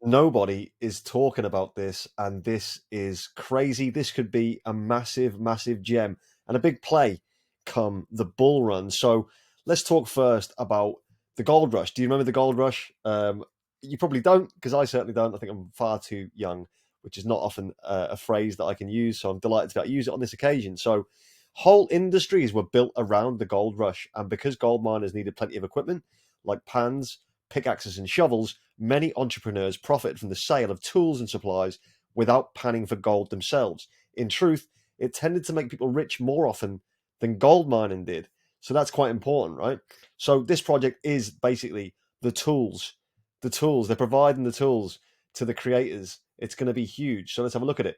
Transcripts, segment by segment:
Nobody is talking about this, and this is crazy. This could be a massive, massive gem and a big play come the bull run. So let's talk first about the gold rush. Do you remember the gold rush? You probably don't, because I certainly don't. I think I'm far too young, which is not often a phrase that I can use. So I'm delighted to be able to use it on this occasion. So whole industries were built around the gold rush, and because gold miners needed plenty of equipment like pans, pickaxes, and shovels, many entrepreneurs profited from the sale of tools and supplies without panning for gold themselves. In truth, it tended to make people rich more often than gold mining did. So that's quite important, right? So this project is basically the tools. The tools. They're providing the tools to the creators. It's going to be huge. So let's have a look at it.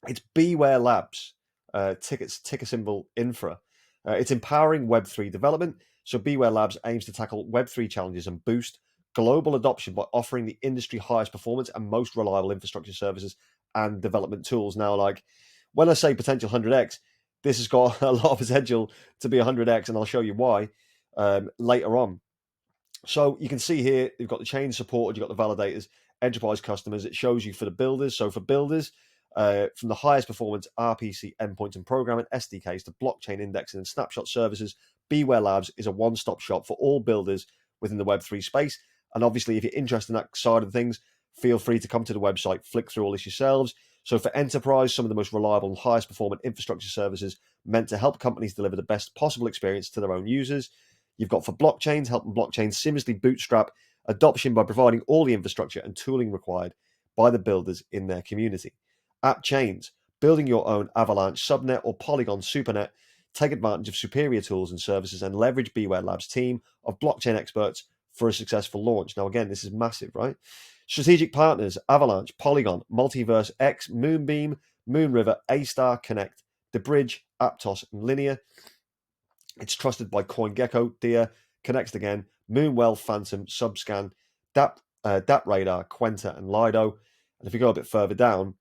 It's Bware Labs, ticker symbol INFRA. It's empowering Web3 development. So Bware Labs aims to tackle Web3 challenges and boost global adoption by offering the industry highest performance and most reliable infrastructure services and development tools. Now, like when I say potential 100x, this has got a lot of potential to be 100x, and I'll show you why later on. So you can see here, you've got the chain supported, you've got the validators, enterprise customers. It shows you for the builders. So for builders, from the highest performance RPC endpoints and programming, SDKs to blockchain indexing and snapshot services, Bware Labs is a one-stop shop for all builders within the Web3 space. And obviously, if you're interested in that side of things, feel free to come to the website, flick through all this yourselves. So for enterprise, some of the most reliable and highest performing infrastructure services meant to help companies deliver the best possible experience to their own users. You've got for blockchains, helping blockchains seamlessly bootstrap adoption by providing all the infrastructure and tooling required by the builders in their community. App chains, building your own Avalanche subnet or Polygon supernet, take advantage of superior tools and services and leverage Bware Labs' team of blockchain experts for a successful launch. Now, again, this is massive, right? Strategic partners, Avalanche, Polygon, Multiverse X, Moonbeam, Moonriver, A-Star, Connect, The Bridge, Aptos, and Linear. It's trusted by CoinGecko, Dia, Connect again, Moonwell, Phantom, Subscan, DAP Radar, Quenta, and Lido. And if you go a bit further down,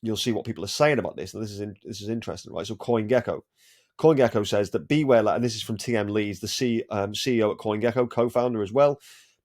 you'll see what people are saying about this. And this is interesting, right? So CoinGecko says that Bware, and this is from TM Lees, the CEO at CoinGecko, co-founder as well.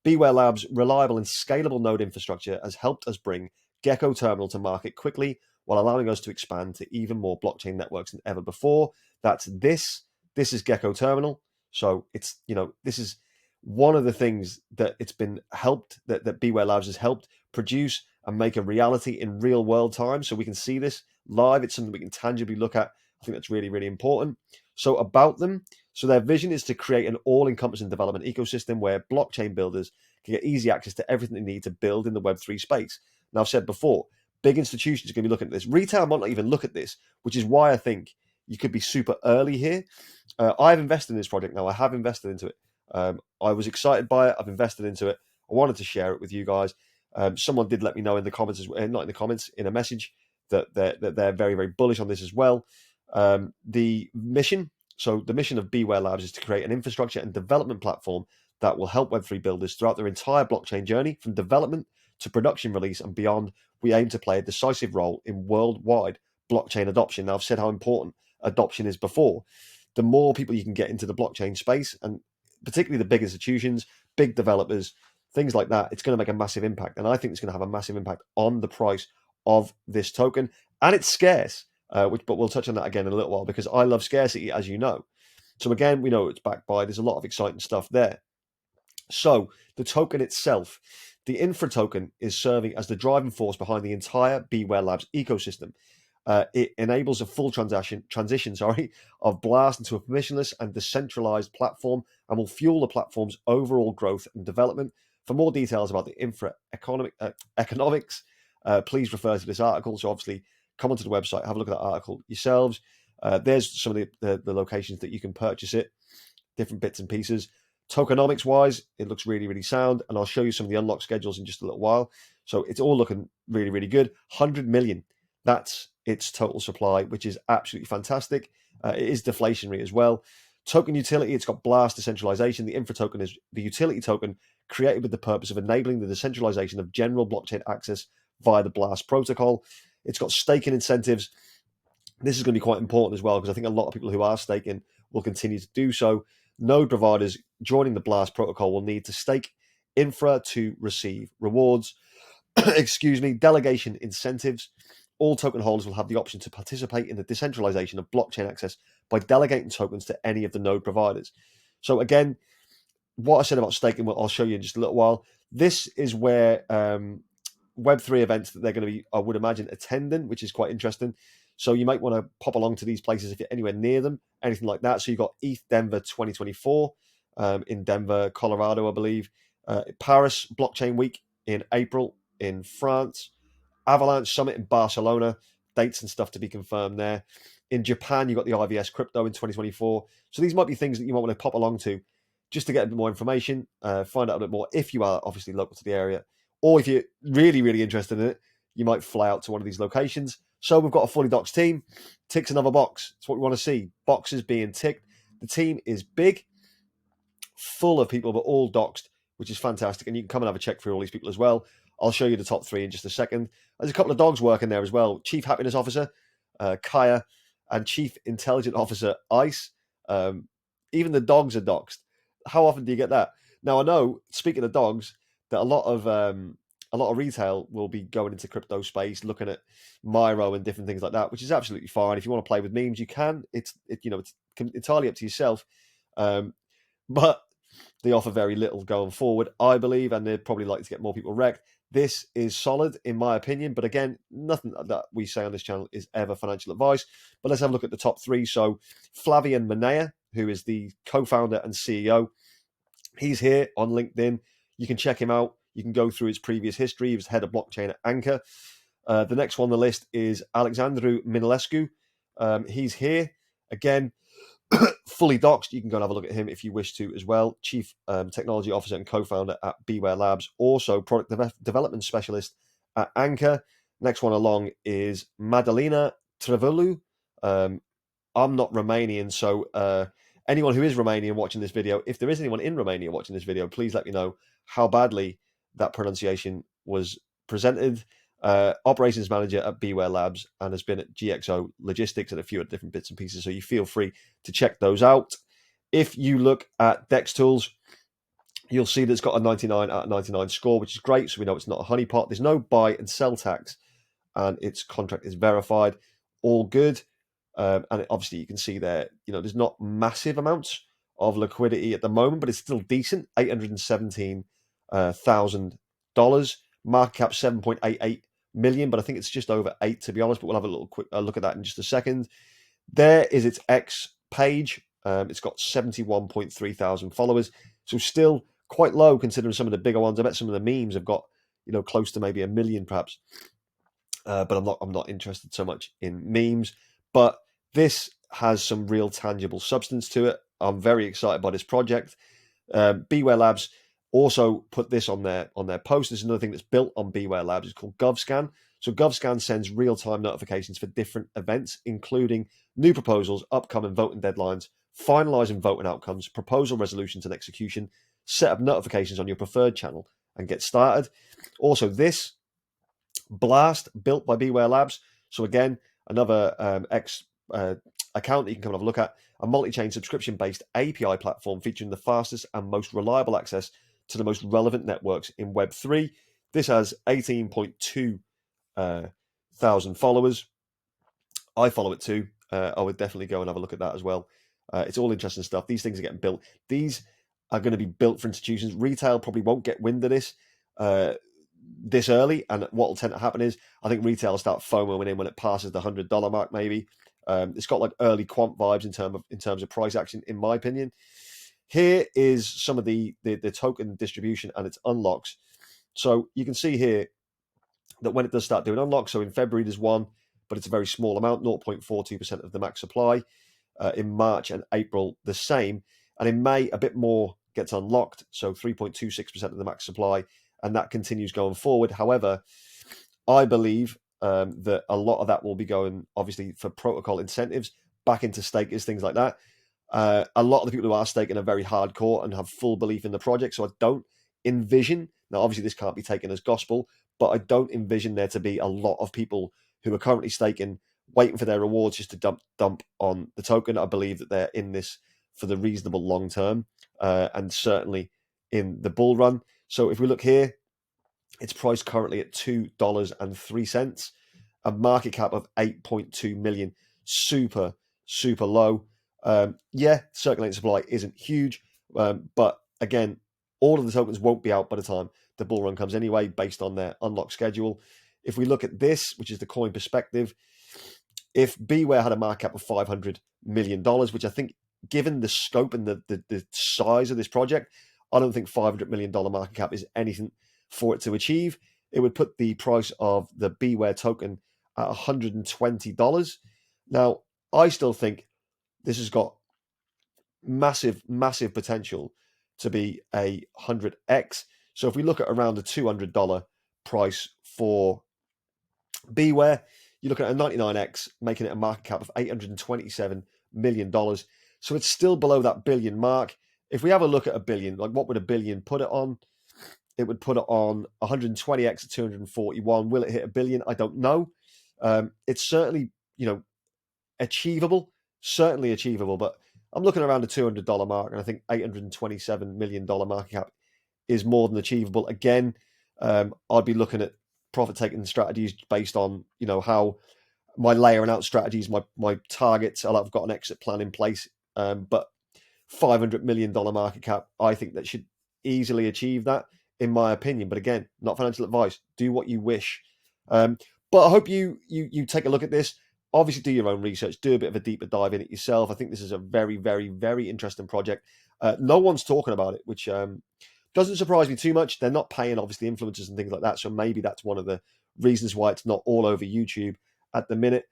Bware Labs' reliable and scalable node infrastructure has helped us bring Gecko Terminal to market quickly while allowing us to expand to even more blockchain networks than ever before. That's this. This is Gecko Terminal. So it's, this is one of the things that it's been helped, that Bware Labs has helped produce and make a reality in real world time. So we can see this live. It's something we can tangibly look at. I think that's really, really important. So about them, so their vision is to create an all-encompassing development ecosystem where blockchain builders can get easy access to everything they need to build in the Web3 space. Now, I've said before, big institutions are going to be looking at this. Retail might not even look at this, which is why I think you could be super early here. I've invested in this project now. I have invested into it. I was excited by it. I've invested into it. I wanted to share it with you guys. Someone did let me know in the comments, not in the comments, in a message, that they're very, very bullish on this as well. The mission of Bware Labs is to create an infrastructure and development platform that will help Web3 builders throughout their entire blockchain journey, from development to production release and beyond. We aim to play a decisive role in worldwide blockchain adoption. Now, I've said how important adoption is before. The more people you can get into the blockchain space, and particularly the big institutions, big developers, things like that, it's going to make a massive impact. And I think it's going to have a massive impact on the price of this token. And it's scarce, but we'll touch on that again in a little while, because I love scarcity, as you know. So again, we know it's backed by, there's a lot of exciting stuff there. So the token itself, the INFRA token, is serving as the driving force behind the entire Bware Labs ecosystem. It enables a full transition of Blast into a permissionless and decentralized platform, and will fuel the platform's overall growth and development. For more details about the INFRA economics, please refer to this article. So obviously, come onto the website, have a look at that article yourselves. There's some of the locations that you can purchase it, different bits and pieces. Tokenomics wise, it looks really, really sound, and I'll show you some of the unlock schedules in just a little while. So it's all looking really, really good. 100 million, that's its total supply, which is absolutely fantastic. It is deflationary as well. Token utility, it's got Blast decentralization. The INFRA token is the utility token created with the purpose of enabling the decentralization of general blockchain access via the Blast protocol. It's got staking incentives. This is going to be quite important as well, because I think a lot of people who are staking will continue to do so. Node providers joining the Blast protocol will need to stake INFRA to receive rewards. excuse me, delegation incentives. All token holders will have the option to participate in the decentralization of blockchain access by delegating tokens to any of the node providers. So again, what I said about staking, I'll show you in just a little while. This is where Web3 events that they're going to be, I would imagine, attending, which is quite interesting. So you might want to pop along to these places if you're anywhere near them, anything like that. So you've got ETH Denver 2024 in Denver, Colorado, I believe. Paris Blockchain Week in April in France. Avalanche Summit in Barcelona. Dates and stuff to be confirmed there. In Japan, you've got the IVS Crypto in 2024. So these might be things that you might want to pop along to just to get a bit more information, find out a bit more if you are obviously local to the area. Or if you're really, really interested in it, you might fly out to one of these locations. So we've got a fully doxed team. Ticks another box. It's what we want to see. Boxes being ticked. The team is big, full of people, but all doxed, which is fantastic. And you can come and have a check through all these people as well. I'll show you the top three in just a second. There's a couple of dogs working there as well. Chief Happiness Officer, Kaya, and Chief Intelligent Officer, Ice. Even the dogs are doxed. How often do you get that? Now, I know, speaking of dogs, that a lot of retail will be going into crypto space, looking at Miro and different things like that, which is absolutely fine. If you want to play with memes, you can. It's entirely up to yourself. But they offer very little going forward, I believe, and they'd probably like to get more people wrecked. This is solid, in my opinion. But again, nothing that we say on this channel is ever financial advice. But let's have a look at the top three. So Flavian Manea, who is the co-founder and CEO, he's here on LinkedIn. You can check him out. You can go through his previous history. He was head of blockchain at Anchor. The next one on the list is Alexandru Minilescu. He's here. Again, fully doxed. You can go and have a look at him if you wish to as well. Chief Technology Officer and co-founder at Bware Labs. Also product development specialist at Anchor. Next one along is Madalina Trevolu. I'm not Romanian, so anyone who is Romanian watching this video, if there is anyone in Romania watching this video, please let me know how badly that pronunciation was presented. Operations manager at Bware Labs and has been at GXO Logistics and a few different bits and pieces. So you feel free to check those out. If you look at Dex Tools, you'll see that it's got a 99 out of 99 score, which is great. So we know it's not a honeypot. There's no buy and sell tax, and its contract is verified. All good. And obviously you can see there, there's not massive amounts of liquidity at the moment, but it's still decent. $817,000. Market cap 7.88 million, but I think it's just over 8 to be honest. But we'll have a little quick look at that in just a second. There is its X page. It's got 71.3 thousand followers, so still quite low considering some of the bigger ones. I bet some of the memes have got close to maybe 1 million perhaps. But I'm not interested so much in memes. But this has some real tangible substance to it. I'm very excited by this project. Bware Labs also put this on their post. There's another thing that's built on Bware Labs. It's called GovScan. So GovScan sends real-time notifications for different events, including new proposals, upcoming voting deadlines, finalizing voting outcomes, proposal resolutions and execution, set up notifications on your preferred channel, and get started. Also, this Blast built by Bware Labs. So again, another account that you can come and have a look at. A multi-chain subscription-based API platform featuring the fastest and most reliable access to the most relevant networks in Web3. This has 18.2 thousand followers. I follow it too. I would definitely go and have a look at that as well. It's all interesting stuff. These things are getting built. These are going to be built for institutions. Retail probably won't get wind of this early, and what will tend to happen is I think retail will start FOMOing in when it passes the $100 mark maybe. It's got like early quant vibes in terms of price action, in my opinion. Here is some of the token distribution and its unlocks. So you can see here that when it does start doing unlocks, so in February there's one, but it's a very small amount, 0.42% of the max supply. In March and April, the same. And in May, a bit more gets unlocked, so 3.26% of the max supply, and that continues going forward. However, I believe that a lot of that will be going, obviously, for protocol incentives back into stakers, things like that. A lot of the people who are staking are very hardcore and have full belief in the project, so I don't envision, now obviously this can't be taken as gospel, but I don't envision there to be a lot of people who are currently staking waiting for their rewards just to dump on the token. I believe that they're in this for the reasonable long term, and certainly in the bull run. So if we look here, It's priced currently at $2.03, a market cap of 8.2 million. Super, super low. Yeah, circulating supply isn't huge, but again, all of the tokens won't be out by the time the bull run comes anyway, based on their unlock schedule. If we look at this, which is the coin perspective, if Bware had a market cap of $500 million, which I think, given the scope and the size of this project, I don't think $500 million market cap is anything for it to achieve. It would put the price of the Bware token at $120. Now, I still think this has got massive, massive potential to be a 100x. So if we look at around the $200 price for Bware, you look at a 99x, making it a market cap of $827 million. So it's still below that billion mark. If we have a look at a billion, like what would a billion put it on? It would put it on 120x at 241. Will it hit a billion? I don't know. It's certainly, achievable, certainly achievable, but I'm looking around the $200 mark, and I think $827 million market cap is more than achievable. Again, I'd be looking at profit-taking strategies based on, how my layering out strategies, my targets. I've got an exit plan in place, but $500 million market cap, I think that should easily achieve that, in my opinion. But again, not financial advice. Do what you wish. But I hope you take a look at this. Obviously, do your own research. Do a bit of a deeper dive in it yourself. I think this is a very, very, very interesting project. No one's talking about it, which doesn't surprise me too much. They're not paying, obviously, influencers and things like that. So maybe that's one of the reasons why it's not all over YouTube at the minute.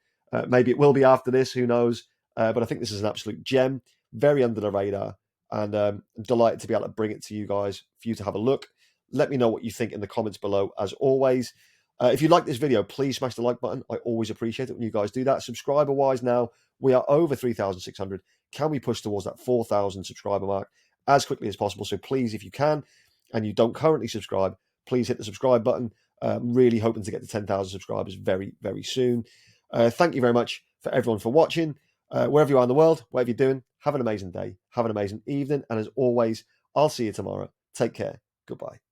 Maybe it will be after this. Who knows? But I think this is an absolute gem. Very under the radar. And I'm delighted to be able to bring it to you guys for you to have a look. Let me know what you think in the comments below, as always. If you like this video, please smash the like button. I always appreciate it when you guys do that. Subscriber-wise now, we are over 3,600. Can we push towards that 4,000 subscriber mark as quickly as possible? So please, if you can, and you don't currently subscribe, please hit the subscribe button. Really hoping to get to 10,000 subscribers very, very soon. Thank you very much for everyone for watching. Wherever you are in the world, whatever you're doing, have an amazing day. Have an amazing evening. And as always, I'll see you tomorrow. Take care. Goodbye.